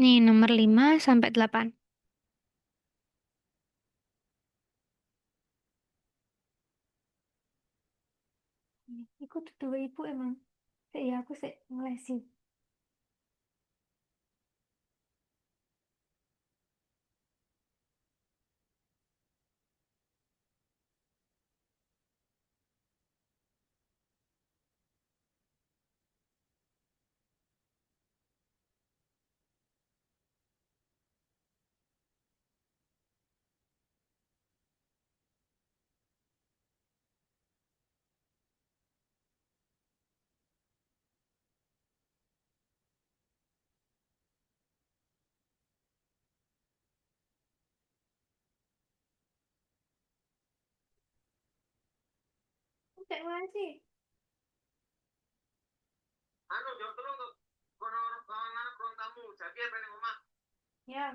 Nih, nomor 5 sampai 8. Iku tuh ibu emang. Ya, aku ngelesi. Cek ngelesi. Anu, jawab dulu untuk ruang tamu. Jadi apa nih, Mama? Ya.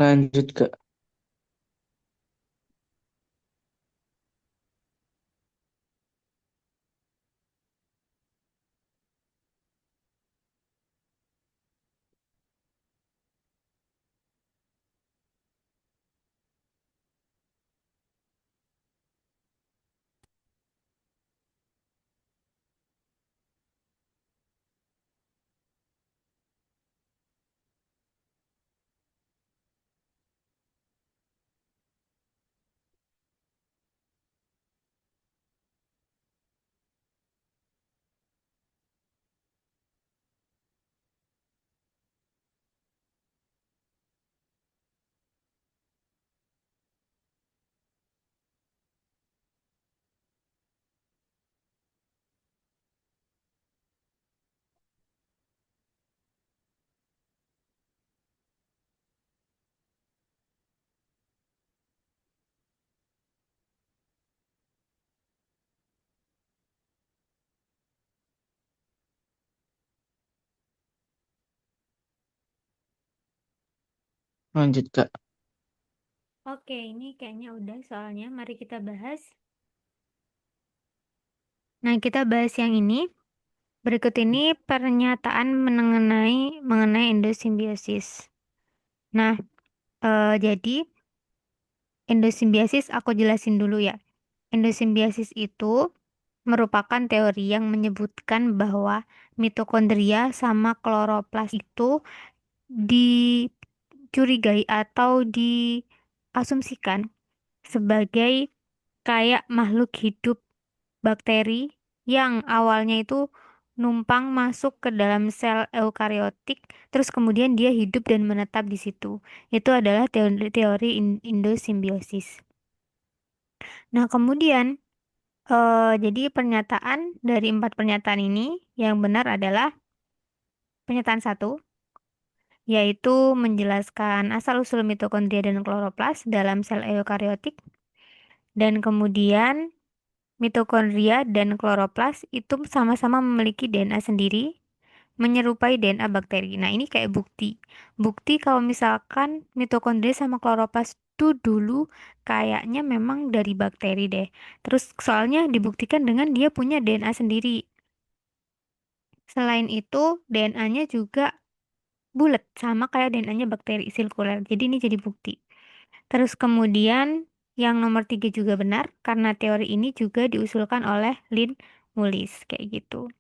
Lanjut Kak. Lanjut Kak. Oke, ini kayaknya udah soalnya. Mari kita bahas. Nah, kita bahas yang ini. Berikut ini pernyataan mengenai endosimbiosis. Nah, jadi endosimbiosis aku jelasin dulu ya. Endosimbiosis itu merupakan teori yang menyebutkan bahwa mitokondria sama kloroplas itu dicurigai atau diasumsikan sebagai kayak makhluk hidup bakteri yang awalnya itu numpang masuk ke dalam sel eukariotik, terus kemudian dia hidup dan menetap di situ. Itu adalah teori endosimbiosis. Nah, kemudian jadi pernyataan dari 4 pernyataan ini yang benar adalah pernyataan satu, yaitu menjelaskan asal-usul mitokondria dan kloroplas dalam sel eukariotik, dan kemudian mitokondria dan kloroplas itu sama-sama memiliki DNA sendiri, menyerupai DNA bakteri. Nah, ini kayak bukti. Bukti kalau misalkan mitokondria sama kloroplas itu dulu kayaknya memang dari bakteri deh. Terus soalnya dibuktikan dengan dia punya DNA sendiri. Selain itu, DNA-nya juga bulat, sama kayak DNA-nya bakteri sirkuler. Jadi ini jadi bukti. Terus kemudian yang nomor 3 juga benar, karena teori ini juga diusulkan oleh Lynn Mullis, kayak gitu.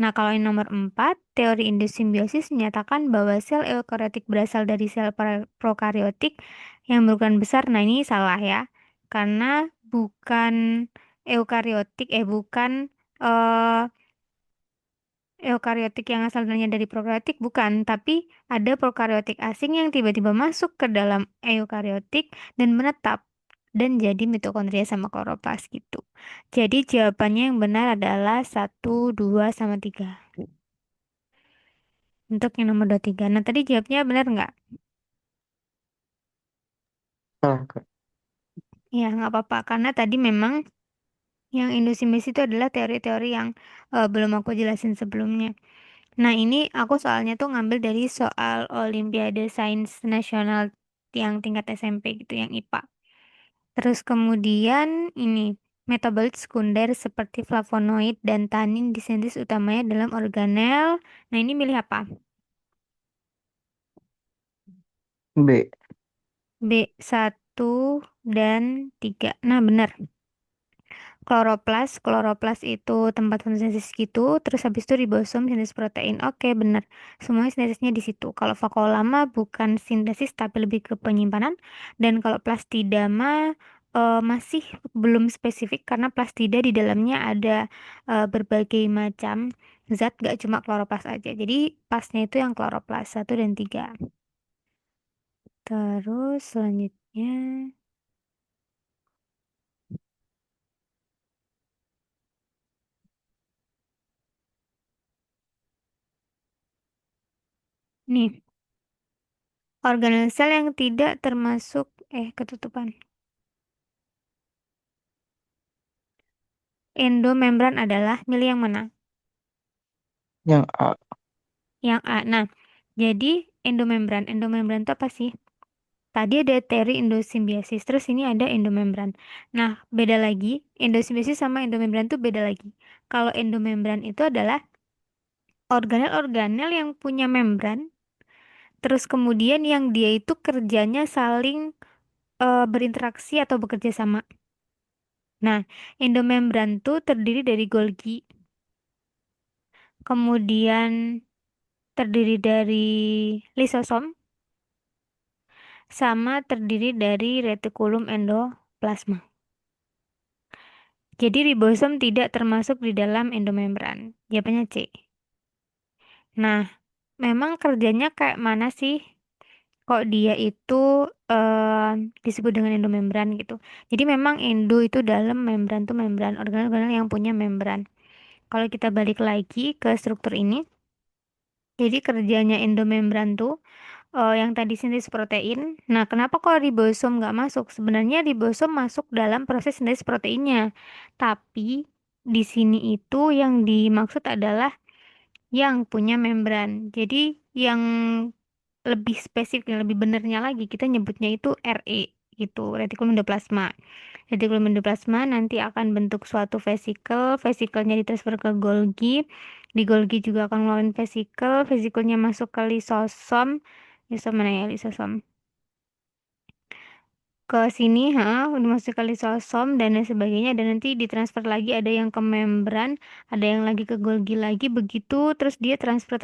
Nah, kalau yang nomor 4, teori endosimbiosis menyatakan bahwa sel eukariotik berasal dari sel prokariotik yang berukuran besar. Nah, ini salah ya. Karena bukan eukariotik, bukan eh, eukariotik yang asalnya dari prokariotik bukan, tapi ada prokariotik asing yang tiba-tiba masuk ke dalam eukariotik dan menetap dan jadi mitokondria sama kloroplas gitu. Jadi jawabannya yang benar adalah satu, 2, sama 3. Untuk yang nomor 2, 3. Nah, tadi jawabnya benar nggak? Salah, Kak. Ya, nggak apa-apa. Karena tadi memang yang endosimbiosis itu adalah teori-teori yang belum aku jelasin sebelumnya. Nah, ini aku soalnya tuh ngambil dari soal Olimpiade Sains Nasional yang tingkat SMP gitu, yang IPA. Terus kemudian ini, metabolit sekunder seperti flavonoid dan tanin disintesis utamanya dalam organel. Nah, ini milih apa? B. B, 1 dan 3. Nah, benar. Kloroplas itu tempat sintesis gitu, terus habis itu ribosom sintesis protein. Oke, benar. Semuanya sintesisnya di situ. Kalau vakuolama bukan sintesis tapi lebih ke penyimpanan. Dan kalau plastida mah masih belum spesifik karena plastida di dalamnya ada berbagai macam zat, gak cuma kloroplas aja. Jadi pasnya itu yang kloroplas 1 dan 3. Terus selanjutnya, nih, organel sel yang tidak termasuk ketutupan. Endomembran adalah milih yang mana? Yang A. Yang A. Nah, jadi endomembran. Endomembran itu apa sih? Tadi ada teori endosimbiosis, terus ini ada endomembran. Nah, beda lagi. Endosimbiosis sama endomembran itu beda lagi. Kalau endomembran itu adalah organel-organel yang punya membran, terus kemudian yang dia itu kerjanya saling berinteraksi atau bekerja sama. Nah, endomembran tuh terdiri dari Golgi, kemudian terdiri dari lisosom, sama terdiri dari retikulum endoplasma. Jadi ribosom tidak termasuk di dalam endomembran. Jawabannya C. Nah, memang kerjanya kayak mana sih? Kok dia itu eh, disebut dengan endomembran gitu. Jadi memang endo itu dalam membran tuh membran, organel-organel yang punya membran. Kalau kita balik lagi ke struktur ini, jadi kerjanya endomembran tuh yang tadi sintesis protein. Nah, kenapa kok ribosom nggak masuk? Sebenarnya ribosom masuk dalam proses sintesis proteinnya. Tapi di sini itu yang dimaksud adalah yang punya membran. Jadi yang lebih spesifik, yang lebih benernya lagi, kita nyebutnya itu RE gitu, retikulum endoplasma. Retikulum endoplasma nanti akan bentuk suatu vesikel, vesikelnya ditransfer ke Golgi, di Golgi juga akan ngeluarin vesikel, vesikelnya masuk ke lisosom, lisosom mana ya lisosom? Ke sini, udah masuk ke lisosom dan lain sebagainya, dan nanti ditransfer lagi ada yang ke membran, ada yang lagi ke Golgi lagi, begitu terus dia transfer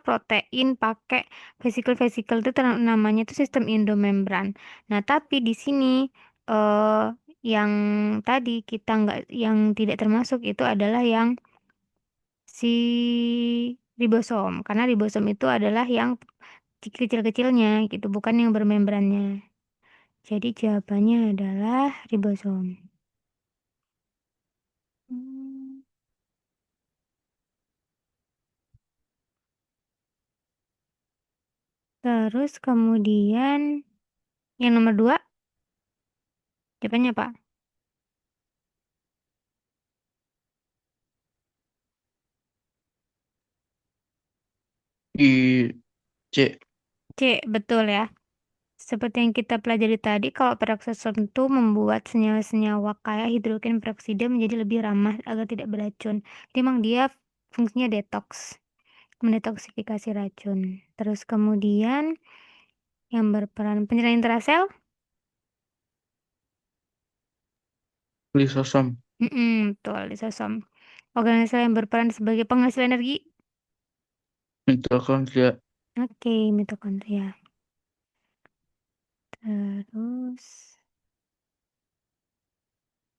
protein pakai vesikel-vesikel itu namanya itu sistem endomembran. Nah, tapi di sini eh yang tadi kita nggak, yang tidak termasuk itu adalah yang si ribosom, karena ribosom itu adalah yang kecil-kecilnya gitu, bukan yang bermembrannya. Jadi jawabannya adalah ribosom. Hmm, Terus kemudian yang nomor 2, jawabannya apa? Di C. C, betul ya. Seperti yang kita pelajari tadi, kalau peroksisom itu membuat senyawa-senyawa kayak hidrogen peroksida menjadi lebih ramah agar tidak beracun. Jadi memang dia fungsinya detox, mendetoksifikasi racun. Terus kemudian yang berperan penyerahan intrasel, Lisosom. betul, lisosom. Organisasi yang berperan sebagai penghasil energi, Mitokondria. oke, mitokondria. Terus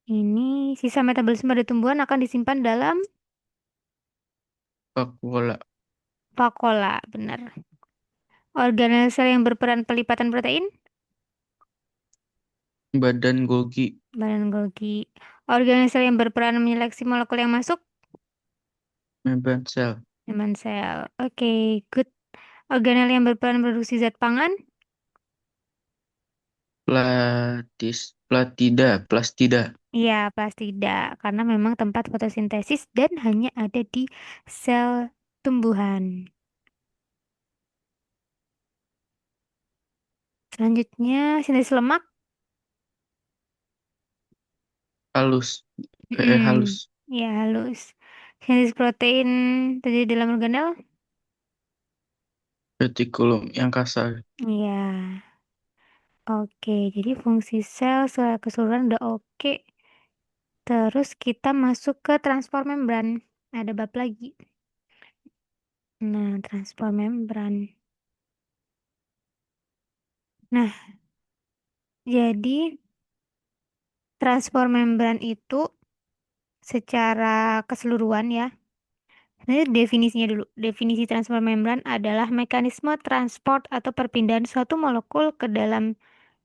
ini sisa metabolisme dari tumbuhan akan disimpan dalam vakuola, Vakuola, benar. Organel sel yang berperan pelipatan protein, badan Golgi, badan Golgi. Organel sel yang berperan menyeleksi molekul yang masuk, membran sel, membrana sel. Oke, good. Organel yang berperan produksi zat pangan, plastida, iya, plastida, karena memang tempat fotosintesis dan hanya ada di sel tumbuhan. Selanjutnya, sintesis lemak. halus, Mm, halus, ya, halus. Sintesis protein terjadi dalam organel. retikulum yang kasar, Iya, oke. Jadi fungsi sel secara keseluruhan udah oke. Terus kita masuk ke transport membran. Ada bab lagi. Nah, transport membran. Nah, jadi transport membran itu secara keseluruhan ya. Sebenarnya definisinya dulu. Definisi transport membran adalah mekanisme transport atau perpindahan suatu molekul ke dalam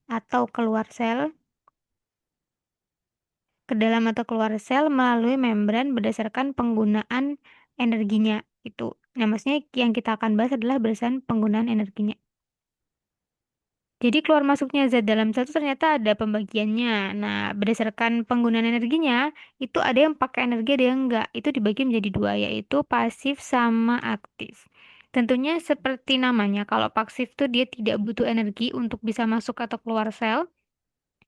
atau keluar sel, ke dalam atau keluar sel melalui membran berdasarkan penggunaan energinya itu. Nah, maksudnya yang kita akan bahas adalah berdasarkan penggunaan energinya. Jadi keluar masuknya zat dalam sel itu ternyata ada pembagiannya. Nah, berdasarkan penggunaan energinya, itu ada yang pakai energi, ada yang enggak. Itu dibagi menjadi dua, yaitu pasif sama aktif. Tentunya seperti namanya, kalau pasif itu dia tidak butuh energi untuk bisa masuk atau keluar sel,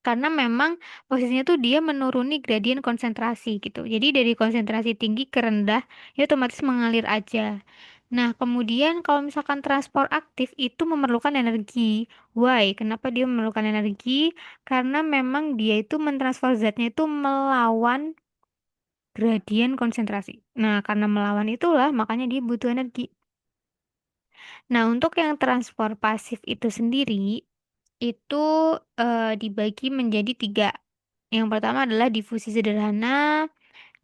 karena memang posisinya tuh dia menuruni gradien konsentrasi gitu. Jadi dari konsentrasi tinggi ke rendah, ya otomatis mengalir aja. Nah, kemudian kalau misalkan transport aktif itu memerlukan energi. Why? Kenapa dia memerlukan energi? Karena memang dia itu mentransfer zatnya itu melawan gradien konsentrasi. Nah, karena melawan itulah makanya dia butuh energi. Nah, untuk yang transport pasif itu sendiri, itu dibagi menjadi tiga. Yang pertama adalah difusi sederhana,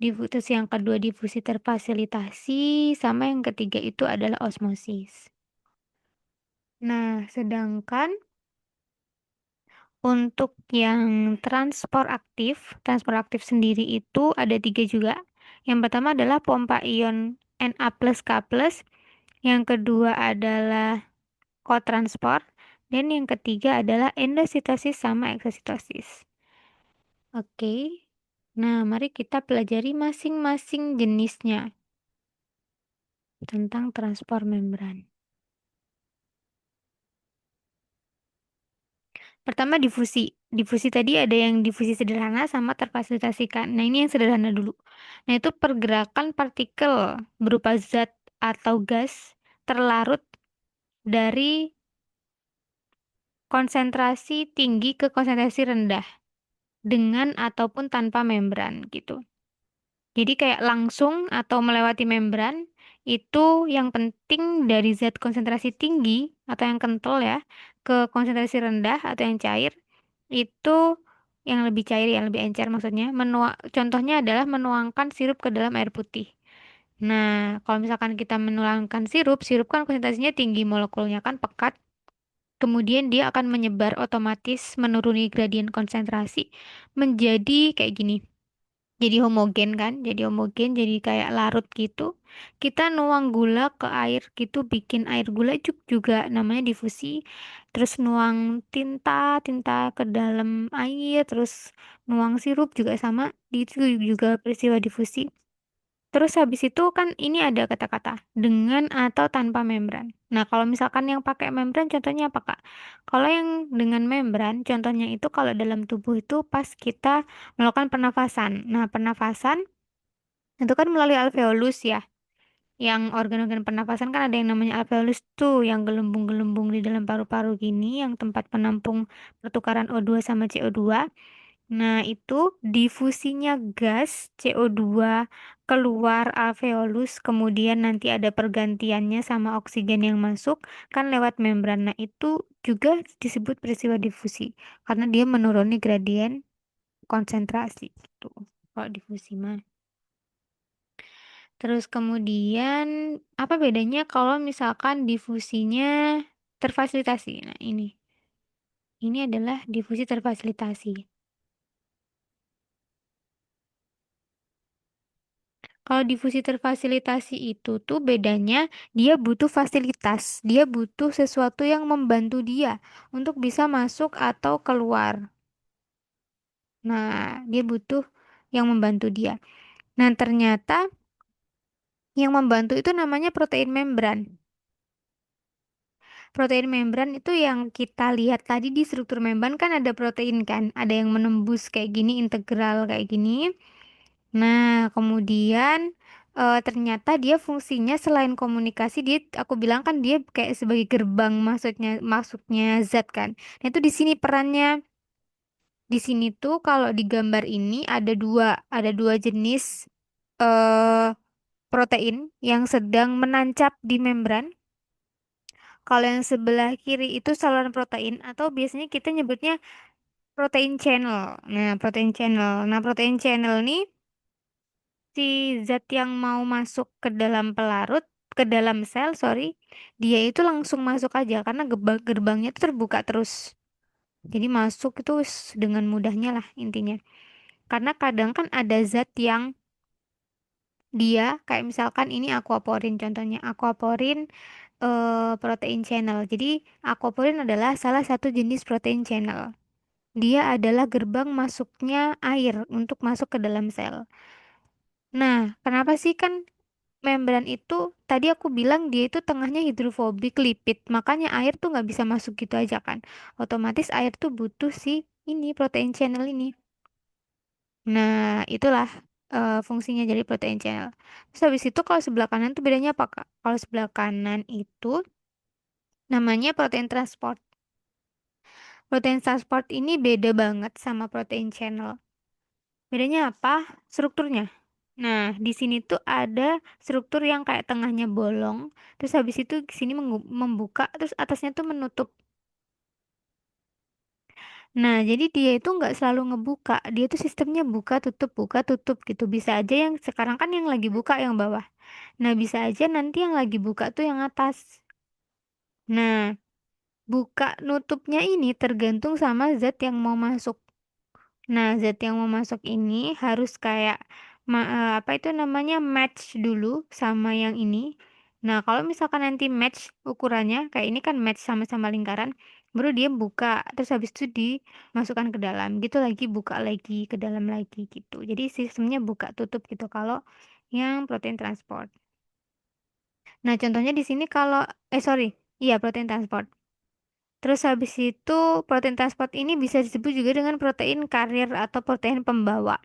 terus yang kedua difusi terfasilitasi, sama yang ketiga itu adalah osmosis. Nah, sedangkan untuk yang transport aktif sendiri itu ada tiga juga. Yang pertama adalah pompa ion Na plus K plus, yang kedua adalah kotransport, dan yang ketiga adalah endositosis sama eksositosis. Oke, nah mari kita pelajari masing-masing jenisnya tentang transport membran. Pertama difusi. Difusi tadi ada yang difusi sederhana sama terfasilitasikan. Nah, ini yang sederhana dulu. Nah, itu pergerakan partikel berupa zat atau gas terlarut dari konsentrasi tinggi ke konsentrasi rendah dengan ataupun tanpa membran gitu. Jadi kayak langsung atau melewati membran itu yang penting dari zat konsentrasi tinggi atau yang kental ya ke konsentrasi rendah atau yang cair itu yang lebih cair yang lebih encer maksudnya contohnya adalah menuangkan sirup ke dalam air putih. Nah, kalau misalkan kita menuangkan sirup, sirup kan konsentrasinya tinggi, molekulnya kan pekat, kemudian dia akan menyebar otomatis menuruni gradien konsentrasi menjadi kayak gini. Jadi homogen kan, jadi homogen, jadi kayak larut gitu. Kita nuang gula ke air gitu, bikin air gula juga namanya difusi. Terus nuang tinta ke dalam air, terus nuang sirup juga sama, itu juga peristiwa difusi. Terus habis itu kan ini ada kata-kata dengan atau tanpa membran. Nah, kalau misalkan yang pakai membran contohnya apa, Kak? Kalau yang dengan membran contohnya itu kalau dalam tubuh itu pas kita melakukan pernafasan. Nah, pernafasan itu kan melalui alveolus ya. Yang organ-organ pernafasan kan ada yang namanya alveolus tuh, yang gelembung-gelembung di dalam paru-paru gini, yang tempat penampung pertukaran O2 sama CO2. Nah, itu difusinya gas CO2 keluar alveolus, kemudian nanti ada pergantiannya sama oksigen yang masuk, kan lewat membran. Nah, itu juga disebut peristiwa difusi, karena dia menuruni gradien konsentrasi gitu. Kalau difusi mah. Terus kemudian apa bedanya kalau misalkan difusinya terfasilitasi? Nah, ini adalah difusi terfasilitasi. Kalau difusi terfasilitasi itu tuh bedanya dia butuh fasilitas, dia butuh sesuatu yang membantu dia untuk bisa masuk atau keluar. Nah, dia butuh yang membantu dia. Nah, ternyata yang membantu itu namanya protein membran. Protein membran itu yang kita lihat tadi di struktur membran kan ada protein kan, ada yang menembus kayak gini, integral kayak gini. Nah, kemudian ternyata dia fungsinya selain komunikasi, dia aku bilang kan dia kayak sebagai gerbang masuknya zat kan. Nah, itu di sini perannya. Di sini tuh kalau di gambar ini ada dua jenis eh protein yang sedang menancap di membran. Kalau yang sebelah kiri itu saluran protein atau biasanya kita nyebutnya protein channel. Protein channel nih si zat yang mau masuk ke dalam ke dalam sel, sorry, dia itu langsung masuk aja karena gerbangnya itu terbuka terus. Jadi masuk itu dengan mudahnya lah intinya. Karena kadang kan ada zat yang dia kayak misalkan ini aquaporin contohnya, aquaporin protein channel. Jadi aquaporin adalah salah satu jenis protein channel. Dia adalah gerbang masuknya air untuk masuk ke dalam sel. Nah, kenapa sih kan membran itu tadi aku bilang dia itu tengahnya hidrofobik lipid, makanya air tuh nggak bisa masuk gitu aja kan. Otomatis air tuh butuh si ini protein channel ini. Nah, itulah fungsinya dari protein channel. Terus habis itu kalau sebelah kanan tuh bedanya apa, Kak? Kalau sebelah kanan itu namanya protein transport. Protein transport ini beda banget sama protein channel. Bedanya apa? Strukturnya. Nah, di sini tuh ada struktur yang kayak tengahnya bolong, terus habis itu di sini membuka, terus atasnya tuh menutup. Nah, jadi dia itu nggak selalu ngebuka, dia tuh sistemnya buka tutup gitu. Bisa aja yang sekarang kan yang lagi buka yang bawah. Nah, bisa aja nanti yang lagi buka tuh yang atas. Nah, buka nutupnya ini tergantung sama zat yang mau masuk. Nah, zat yang mau masuk ini harus kayak apa itu namanya match dulu sama yang ini. Nah, kalau misalkan nanti match ukurannya, kayak ini kan match sama-sama lingkaran, baru dia buka, terus habis itu dimasukkan ke dalam, gitu lagi buka lagi ke dalam lagi gitu. Jadi sistemnya buka tutup gitu kalau yang protein transport. Nah, contohnya di sini kalau sorry, iya protein transport. Terus habis itu protein transport ini bisa disebut juga dengan protein karier atau protein pembawa.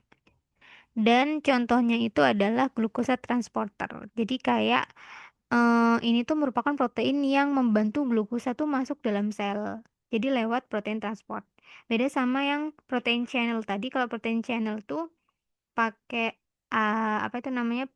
Dan contohnya itu adalah glukosa transporter. Jadi kayak ini tuh merupakan protein yang membantu glukosa tuh masuk dalam sel. Jadi lewat protein transport. Beda sama yang protein channel tadi. Kalau protein channel tuh pakai apa itu namanya?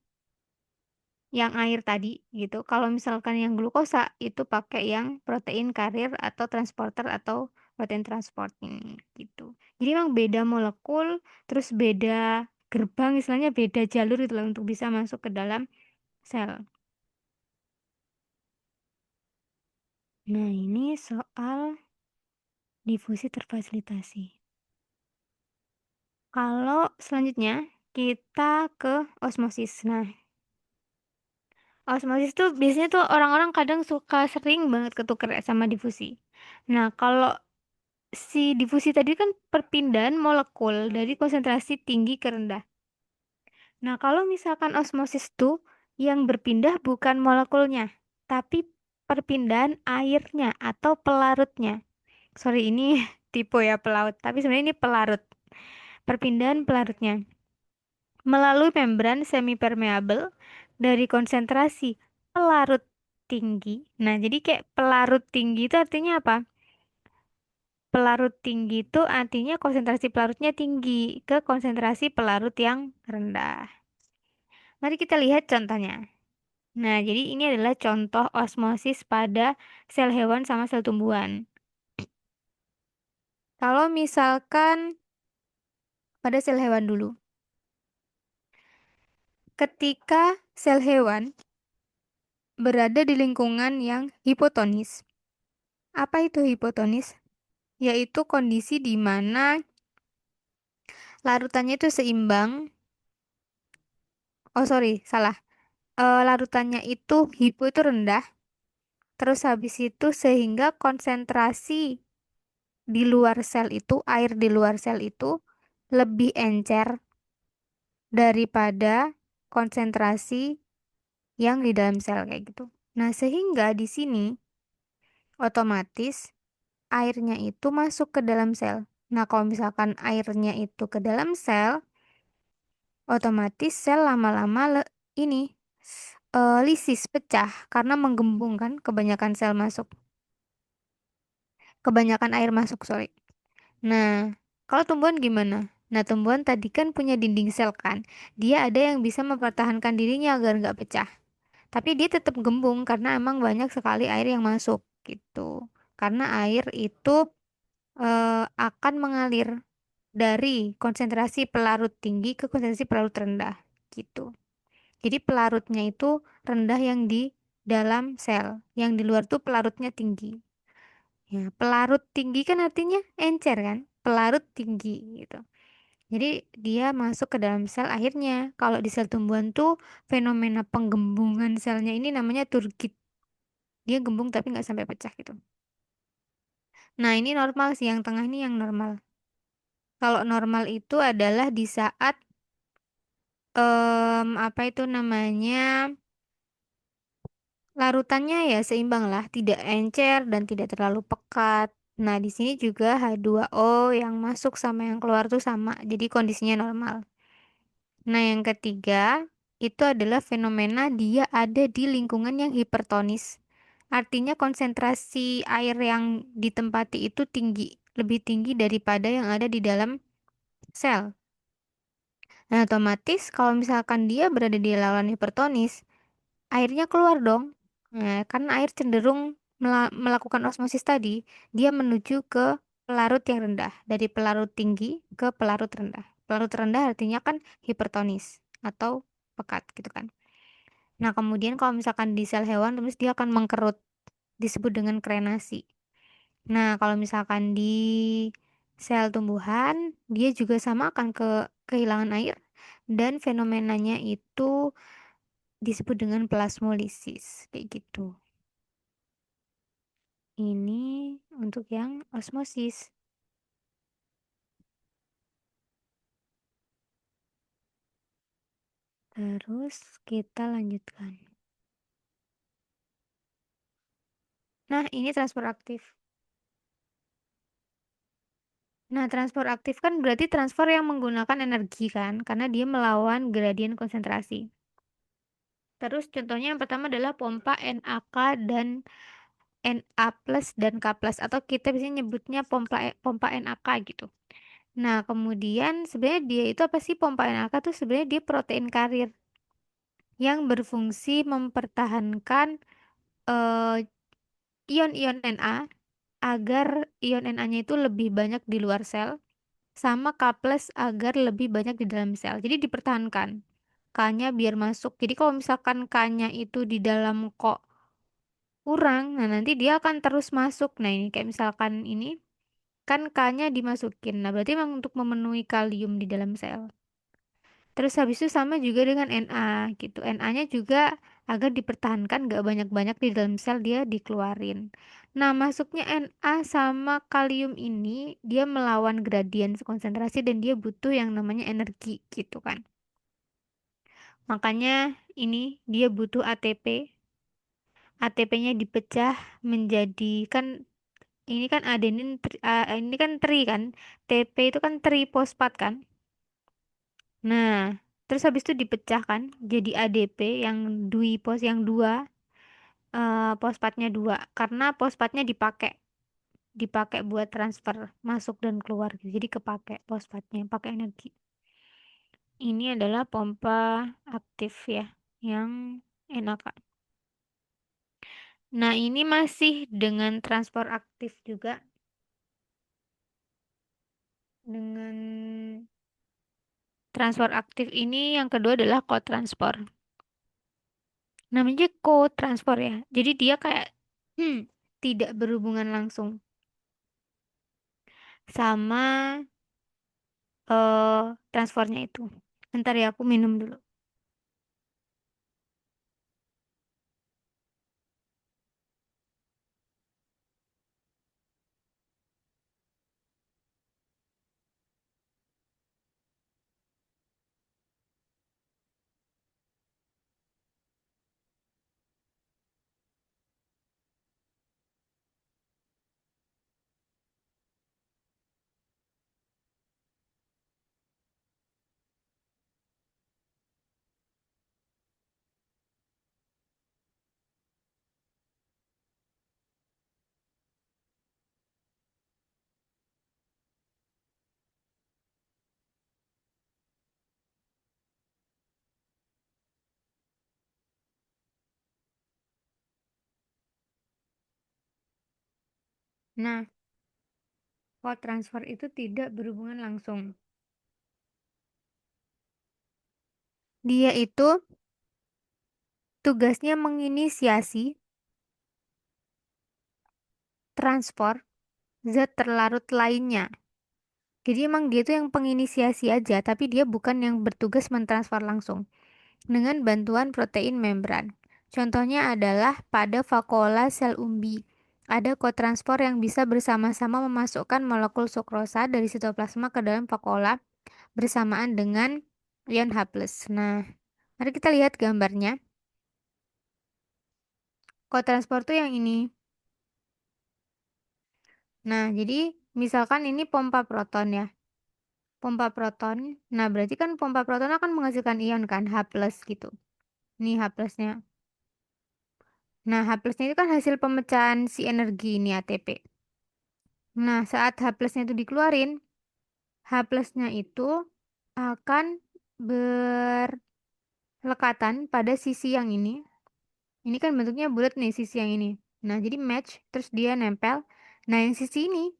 Yang air tadi gitu. Kalau misalkan yang glukosa itu pakai yang protein karir atau transporter atau protein transport ini gitu. Jadi memang beda molekul, terus beda gerbang, istilahnya beda jalur itu loh untuk bisa masuk ke dalam sel. Nah, ini soal difusi terfasilitasi. Kalau selanjutnya kita ke osmosis. Nah, osmosis tuh biasanya tuh orang-orang kadang suka sering banget ketuker sama difusi. Nah, kalau si difusi tadi kan perpindahan molekul dari konsentrasi tinggi ke rendah. Nah, kalau misalkan osmosis tuh yang berpindah bukan molekulnya, tapi perpindahan airnya atau pelarutnya. Sorry, ini tipe ya pelaut, tapi sebenarnya ini pelarut. Perpindahan pelarutnya melalui membran semipermeabel dari konsentrasi pelarut tinggi. Nah, jadi kayak pelarut tinggi itu artinya apa? Pelarut tinggi itu artinya konsentrasi pelarutnya tinggi ke konsentrasi pelarut yang rendah. Mari kita lihat contohnya. Nah, jadi ini adalah contoh osmosis pada sel hewan sama sel tumbuhan. Kalau misalkan pada sel hewan dulu. Ketika sel hewan berada di lingkungan yang hipotonis. Apa itu hipotonis? Yaitu kondisi di mana larutannya itu seimbang. Oh, sorry, salah. Larutannya itu hipo itu rendah. Terus habis itu sehingga konsentrasi di luar sel itu, air di luar sel itu lebih encer daripada konsentrasi yang di dalam sel kayak gitu. Nah, sehingga di sini otomatis airnya itu masuk ke dalam sel. Nah, kalau misalkan airnya itu ke dalam sel, otomatis sel lama-lama ini lisis, pecah karena menggembung kan kebanyakan sel masuk. Kebanyakan air masuk, sorry. Nah, kalau tumbuhan gimana? Nah, tumbuhan tadi kan punya dinding sel kan. Dia ada yang bisa mempertahankan dirinya agar nggak pecah. Tapi dia tetap gembung karena emang banyak sekali air yang masuk gitu. Karena air itu akan mengalir dari konsentrasi pelarut tinggi ke konsentrasi pelarut rendah gitu. Jadi pelarutnya itu rendah yang di dalam sel, yang di luar tuh pelarutnya tinggi. Ya, pelarut tinggi kan artinya encer kan? Pelarut tinggi gitu. Jadi dia masuk ke dalam sel akhirnya. Kalau di sel tumbuhan tuh fenomena penggembungan selnya ini namanya turgid. Dia gembung tapi nggak sampai pecah gitu. Nah ini normal sih, yang tengah ini yang normal. Kalau normal itu adalah di saat apa itu namanya, larutannya ya seimbang lah, tidak encer dan tidak terlalu pekat. Nah, di sini juga H2O yang masuk sama yang keluar tuh sama, jadi kondisinya normal. Nah, yang ketiga itu adalah fenomena dia ada di lingkungan yang hipertonis. Artinya konsentrasi air yang ditempati itu tinggi, lebih tinggi daripada yang ada di dalam sel. Nah, otomatis kalau misalkan dia berada di lawan hipertonis, airnya keluar dong. Nah, karena air cenderung melakukan osmosis tadi, dia menuju ke pelarut yang rendah, dari pelarut tinggi ke pelarut rendah. Pelarut rendah artinya kan hipertonis atau pekat gitu kan. Nah, kemudian kalau misalkan di sel hewan, terus dia akan mengkerut, disebut dengan krenasi. Nah, kalau misalkan di sel tumbuhan, dia juga sama akan kehilangan air dan fenomenanya itu disebut dengan plasmolisis kayak gitu. Ini untuk yang osmosis. Terus kita lanjutkan. Nah, ini transport aktif. Nah, transport aktif kan berarti transfer yang menggunakan energi kan, karena dia melawan gradien konsentrasi. Terus contohnya yang pertama adalah pompa NaK dan Na plus dan K plus, atau kita bisa nyebutnya pompa pompa NaK gitu. Nah, kemudian sebenarnya dia itu apa sih? Pompa NaK tuh sebenarnya dia protein karir yang berfungsi mempertahankan eh, ion-ion Na agar ion Na-nya itu lebih banyak di luar sel, sama K plus agar lebih banyak di dalam sel. Jadi dipertahankan. K-nya biar masuk. Jadi kalau misalkan K-nya itu di dalam kok kurang, nah nanti dia akan terus masuk. Nah ini kayak misalkan ini kan K-nya dimasukin. Nah berarti memang untuk memenuhi kalium di dalam sel. Terus habis itu sama juga dengan Na gitu. Na-nya juga agar dipertahankan gak banyak-banyak di dalam sel dia dikeluarin. Nah, masuknya Na sama kalium ini dia melawan gradien konsentrasi dan dia butuh yang namanya energi gitu kan. Makanya ini dia butuh ATP. ATP-nya dipecah menjadi kan ini kan adenin ini kan tri kan. TP itu kan trifosfat kan. Nah, terus habis itu dipecah kan jadi ADP yang yang dua, fosfatnya dua karena fosfatnya dipakai dipakai buat transfer masuk dan keluar gitu. Jadi kepake fosfatnya, pakai energi. Ini adalah pompa aktif ya, yang enak. Nah, ini masih dengan transport aktif juga dengan Transport aktif ini yang kedua adalah co-transport. Namanya co-transport ya. Jadi dia kayak hmm, tidak berhubungan langsung sama transportnya itu. Ntar ya aku minum dulu. Nah, co-transfer itu tidak berhubungan langsung. Dia itu tugasnya menginisiasi transport zat terlarut lainnya. Jadi emang dia itu yang penginisiasi aja, tapi dia bukan yang bertugas mentransfer langsung dengan bantuan protein membran. Contohnya adalah pada vakuola sel umbi. Ada kotranspor yang bisa bersama-sama memasukkan molekul sukrosa dari sitoplasma ke dalam vakuola bersamaan dengan ion H+. Nah, mari kita lihat gambarnya. Kotranspor tuh yang ini. Nah, jadi misalkan ini pompa proton ya. Pompa proton. Nah, berarti kan pompa proton akan menghasilkan ion kan, H+ gitu. Ini H+-nya. Nah, H+-nya itu kan hasil pemecahan si energi ini ATP. Nah, saat H+-nya itu dikeluarin, H+-nya itu akan berlekatan pada sisi yang ini. Ini kan bentuknya bulat nih sisi yang ini. Nah, jadi match, terus dia nempel. Nah, yang sisi ini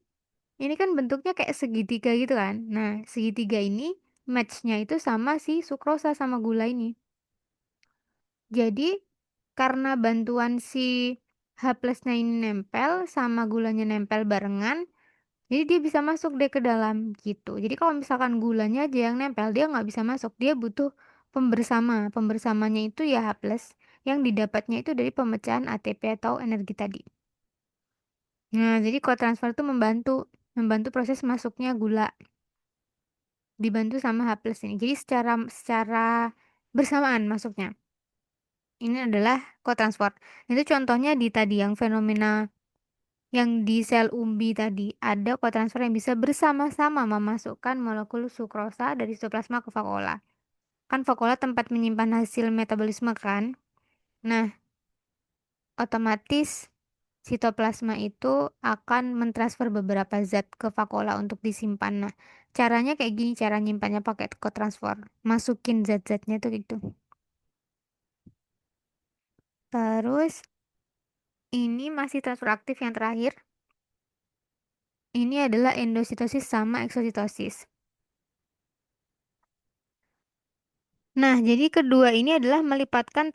kan bentuknya kayak segitiga gitu kan. Nah, segitiga ini match-nya itu sama si sukrosa sama gula ini. Jadi, karena bantuan si H+-nya ini nempel sama gulanya nempel barengan, jadi dia bisa masuk deh ke dalam gitu. Jadi kalau misalkan gulanya aja yang nempel, dia nggak bisa masuk. Dia butuh pembersama. Pembersamanya itu ya H+, yang didapatnya itu dari pemecahan ATP atau energi tadi. Nah, jadi co-transfer itu membantu proses masuknya gula, dibantu sama H+ ini. Jadi secara bersamaan masuknya. Ini adalah co-transfer. Itu contohnya di tadi yang fenomena yang di sel umbi tadi ada kotransfer yang bisa bersama-sama memasukkan molekul sukrosa dari sitoplasma ke vakuola. Kan vakuola tempat menyimpan hasil metabolisme kan? Nah, otomatis sitoplasma itu akan mentransfer beberapa zat ke vakuola untuk disimpan. Nah, caranya kayak gini, cara nyimpannya pakai kotransfer. Masukin zat-zatnya tuh gitu. Terus ini masih transfer aktif yang terakhir. Ini adalah endositosis sama eksositosis. Nah, jadi kedua ini adalah melibatkan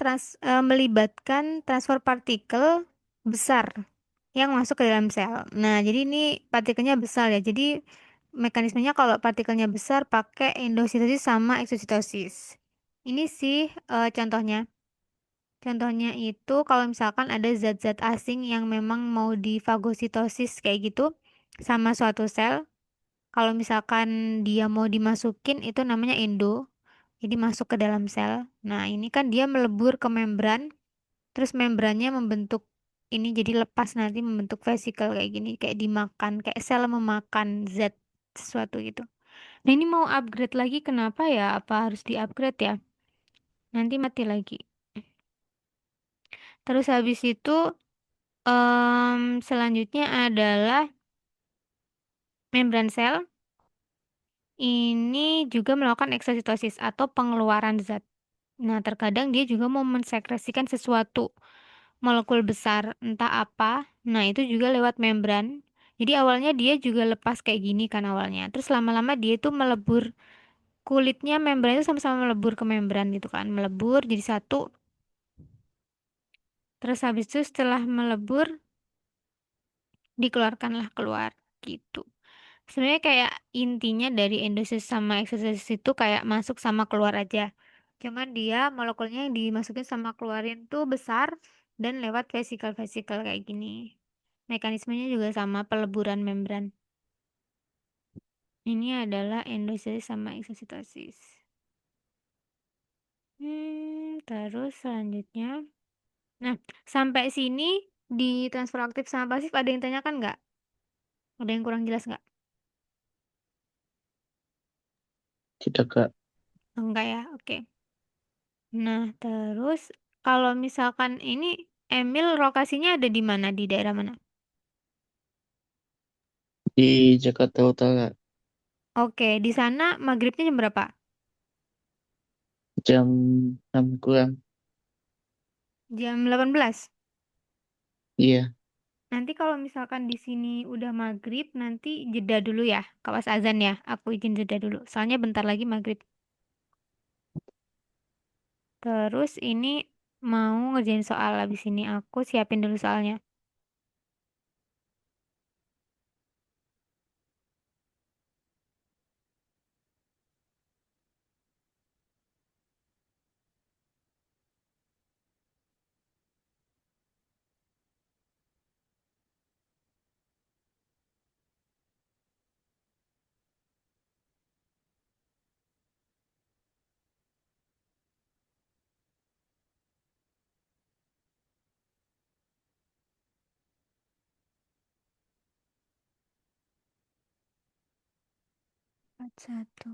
transfer partikel besar yang masuk ke dalam sel. Nah, jadi ini partikelnya besar ya. Jadi mekanismenya kalau partikelnya besar pakai endositosis sama eksositosis. Ini sih contohnya. Contohnya itu kalau misalkan ada zat-zat asing yang memang mau difagositosis kayak gitu sama suatu sel. Kalau misalkan dia mau dimasukin itu namanya endo. Jadi masuk ke dalam sel. Nah, ini kan dia melebur ke membran, terus membrannya membentuk ini jadi lepas nanti membentuk vesikel kayak gini, kayak dimakan, kayak sel memakan zat sesuatu gitu. Nah, ini mau upgrade lagi kenapa ya? Apa harus di-upgrade ya? Nanti mati lagi. Terus habis itu selanjutnya adalah membran sel. Ini juga melakukan eksositosis atau pengeluaran zat. Nah, terkadang dia juga mau mensekresikan sesuatu molekul besar, entah apa. Nah, itu juga lewat membran. Jadi awalnya dia juga lepas kayak gini kan awalnya. Terus lama-lama dia itu melebur kulitnya membran itu sama-sama melebur ke membran gitu kan, melebur jadi satu. Terus habis itu setelah melebur, dikeluarkanlah keluar gitu. Sebenarnya kayak intinya dari endosis sama eksosis itu kayak masuk sama keluar aja. Cuman dia molekulnya yang dimasukin sama keluarin tuh besar dan lewat vesikel-vesikel kayak gini. Mekanismenya juga sama peleburan membran. Ini adalah endosis sama eksositosis. Terus selanjutnya. Nah, sampai sini di transfer aktif sama pasif ada yang tanyakan nggak? Ada yang kurang jelas nggak? Tidak, Kak. Enggak ya, oke. Nah, terus kalau misalkan ini Emil lokasinya ada di mana? Di daerah mana? Di Jakarta Utara, Oke, di sana maghribnya jam berapa? jam 6 kurang. Jam 18. Iya, Nanti kalau misalkan di sini udah maghrib, nanti jeda dulu ya. Kawas azan ya, aku izin jeda dulu. Soalnya bentar lagi maghrib. Terus ini mau ngerjain soal habis ini. Aku siapin dulu soalnya. Satu.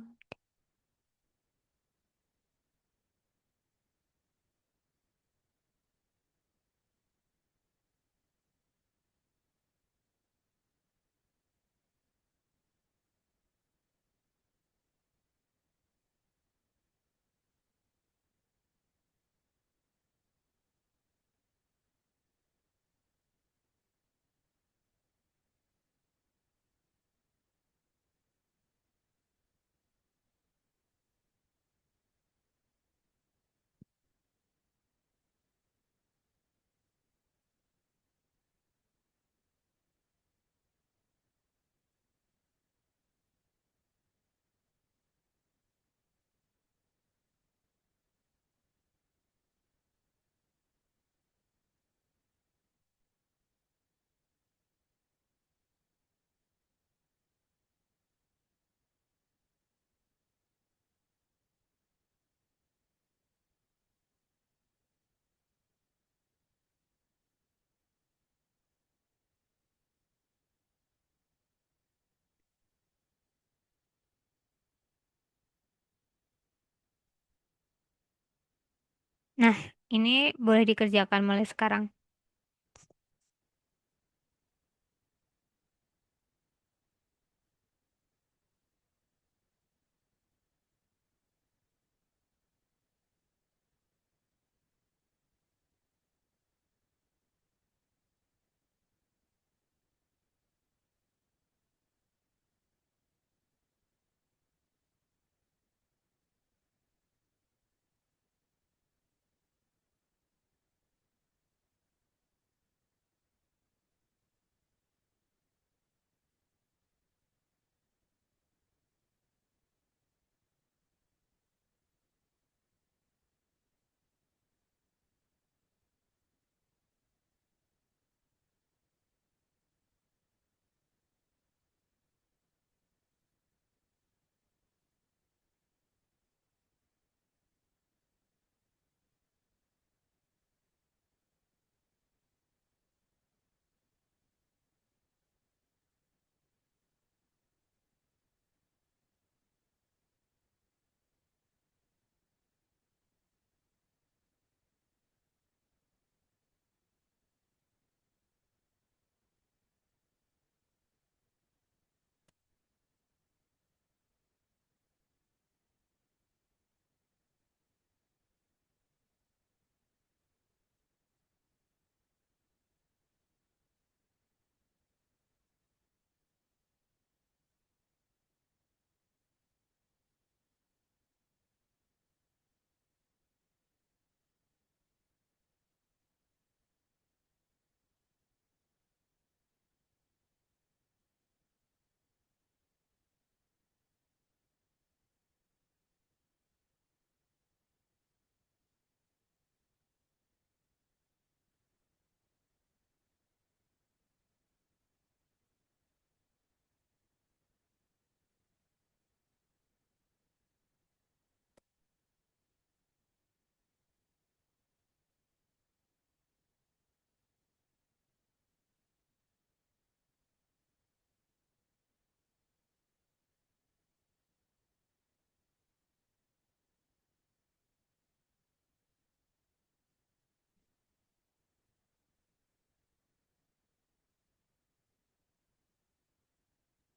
Nah, ini boleh dikerjakan mulai sekarang.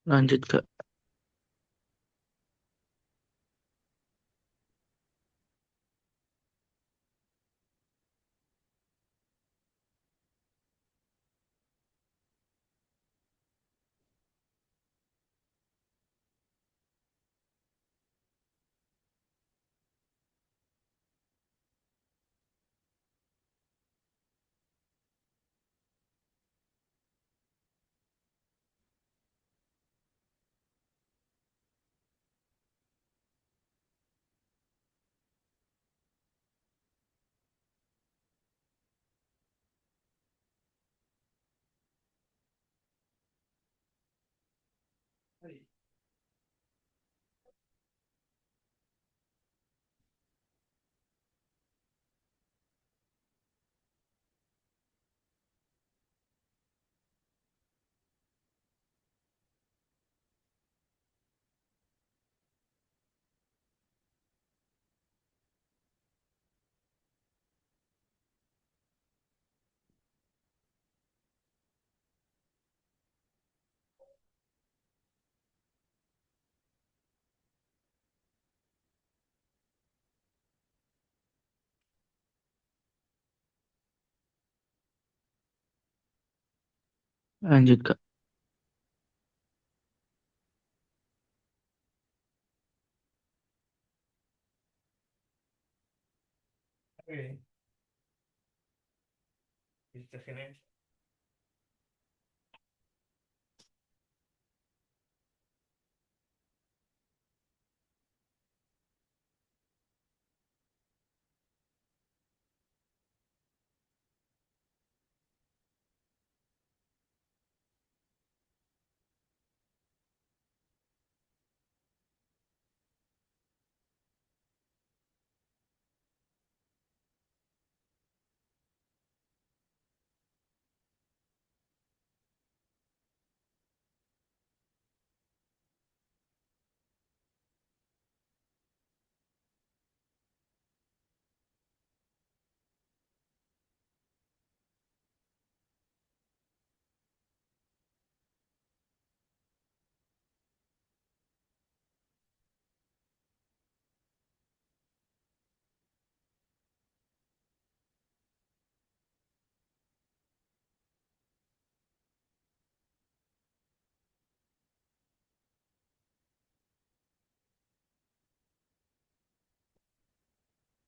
Lanjut, Kak. Lanjut, Kak.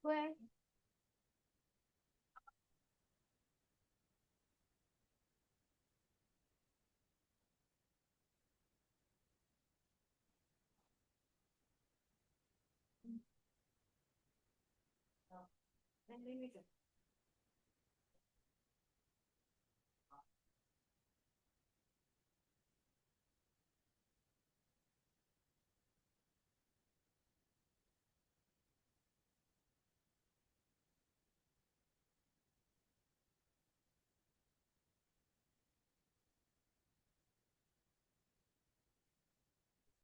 Gue.